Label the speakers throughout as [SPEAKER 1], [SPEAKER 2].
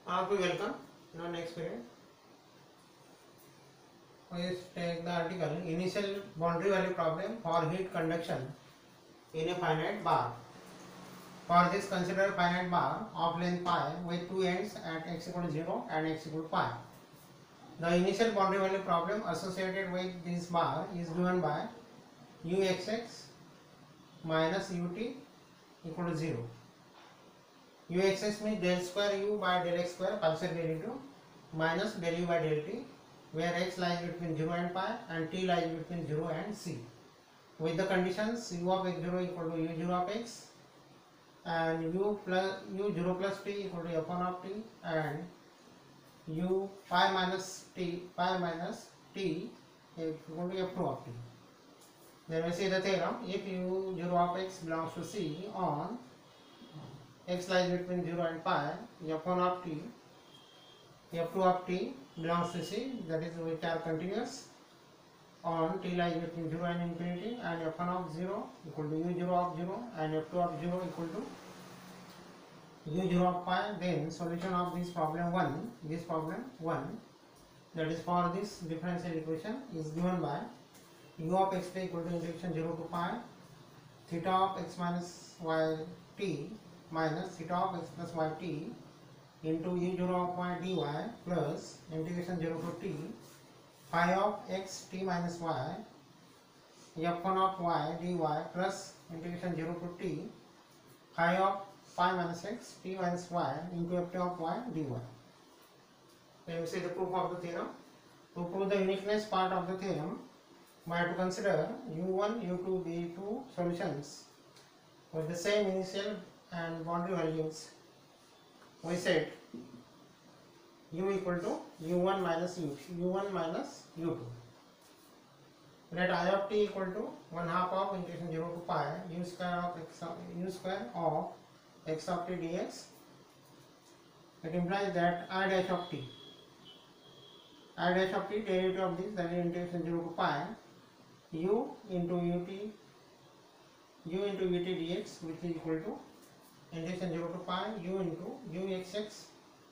[SPEAKER 1] We welcome. Now next period. We take the article initial boundary value problem for heat conduction in a finite bar. For this, consider a finite bar of length pi with two ends at x equal to 0 and x equal to pi. The initial boundary value problem associated with this bar is given by uxx minus ut equal to 0. uxx means del square u by del x square partial derivative minus del u by del t, where x lies between 0 and pi and t lies between 0 and c, with the conditions u of x0 equal to u0 of x and u0 plus t equal to f1 of t and u pi minus t equal to f2 of t. Then we see the theorem: if u0 of x belongs to c on x lies between 0 and pi, f1 of t, f2 of t belongs to c, that is which are continuous, on t lies between 0 and infinity, and f1 of 0 equal to u0 of 0 and f2 of 0 equal to u0 of pi. Then solution of this problem 1, that is for this differential equation, is given by u of x t equal to integration 0 to pi theta of x minus y t minus theta of x plus y t into u0 of y dy plus integration 0 to t phi of x t minus y f1 of y dy plus integration 0 to t phi of pi minus x t minus y into f2 of y dy. Then we see the proof of the theorem. To prove the uniqueness part of the theorem, we have to consider u1, u2, b2 solutions with the same initial and boundary values. We set u equal to u1 minus u2. Let I of t equal to 1/2 of integration 0 to pi u square of x of t dx. It implies that I dash of t derivative of this, that is integration 0 to pi u into ut dx, which is equal to integration 0 to pi u into uxx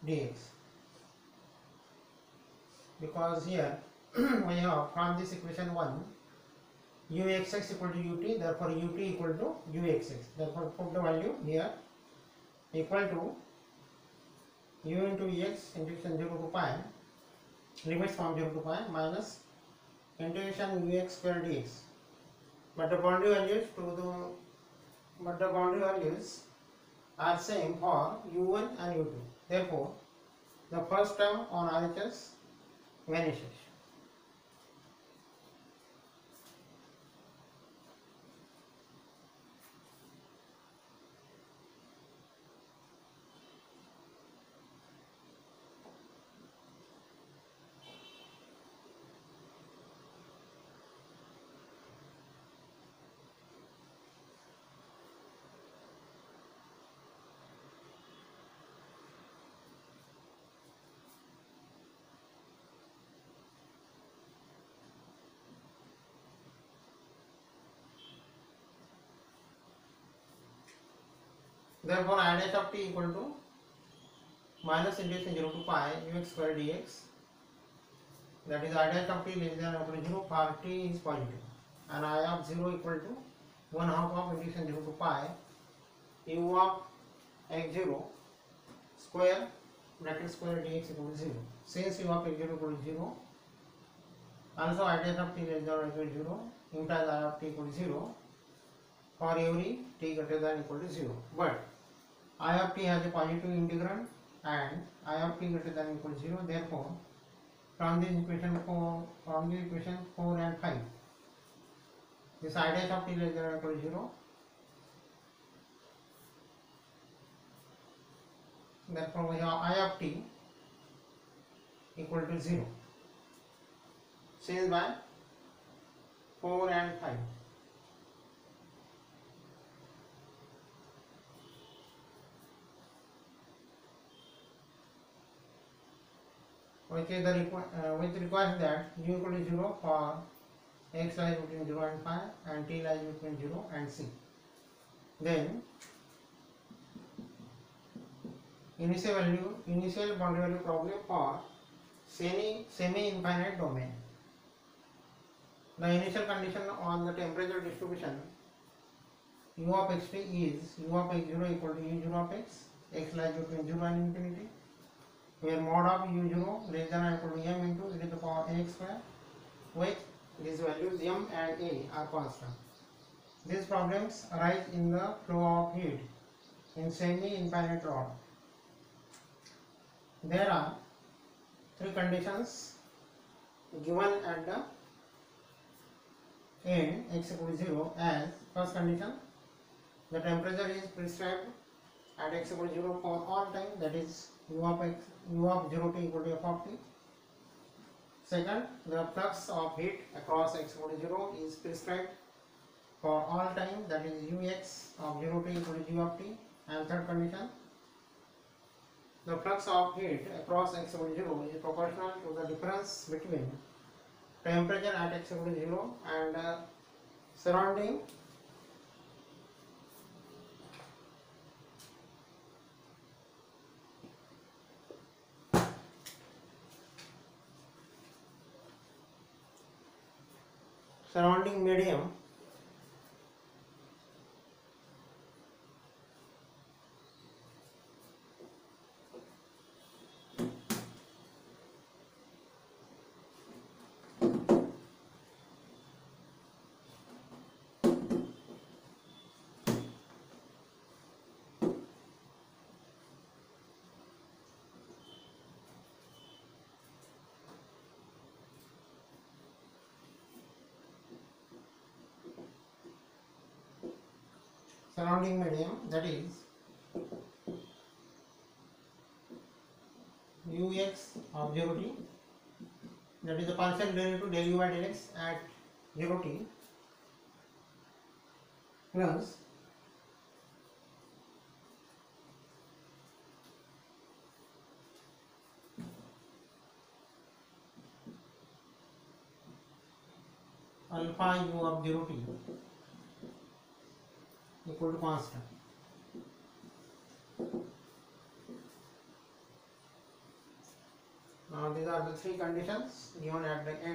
[SPEAKER 1] dx. Because here we have from this equation 1 uxx equal to ut, therefore ut equal to uxx, therefore put the value here equal to u into x integration 0 to pi limits from 0 to pi minus integration ux square dx. But the boundary values are same for u1 and u2. Therefore, the first term on RHS vanishes. Therefore, I dash of t equal to minus integration 0 to pi ux square dx, that is I dash of t less than or equal to 0 for t is positive, and I of 0 equal to 1/2 of integration 0 to pi u of x0 square bracket square dx equal to 0. Since u of x0 equal to 0, also I dash of t less than or equal to 0 implies I of t equal to 0 for every t greater than equal to 0. But I of t has a positive integrand and I of t greater than equal to 0. Therefore, from this equation 4 and 5, this I dash of t less than or equal to 0. Therefore, we have I of t equal to 0. Seen by 4 and 5. Which requires that u equal to 0 for x lies between 0 and pi and t lies between 0 and c. Then initial boundary value problem for semi-infinite domain. The initial condition on the temperature distribution u of xt is u of x0 equal to u0 of x lies between 0 and infinity, where mod of u0 less than or equal to m into e to the power ax square, with these values m and a are constant. These problems arise in the flow of heat in semi-infinite rod. There are three conditions given at the end x equal to 0 as first condition, the temperature is prescribed at x equal to 0 for all time, that is u of 0 t equal to f of t. Second, the flux of heat across x equal to 0 is prescribed for all time, that is ux of 0 t equal to g of t. And third condition, the flux of heat across x equal to 0 is proportional to the difference between temperature at x equal to 0 and surrounding medium that is ux of 0 t, that is the partial derivative del u by del x at 0 t, plus alpha u of 0 t equal to constant. These are the three conditions given at the end.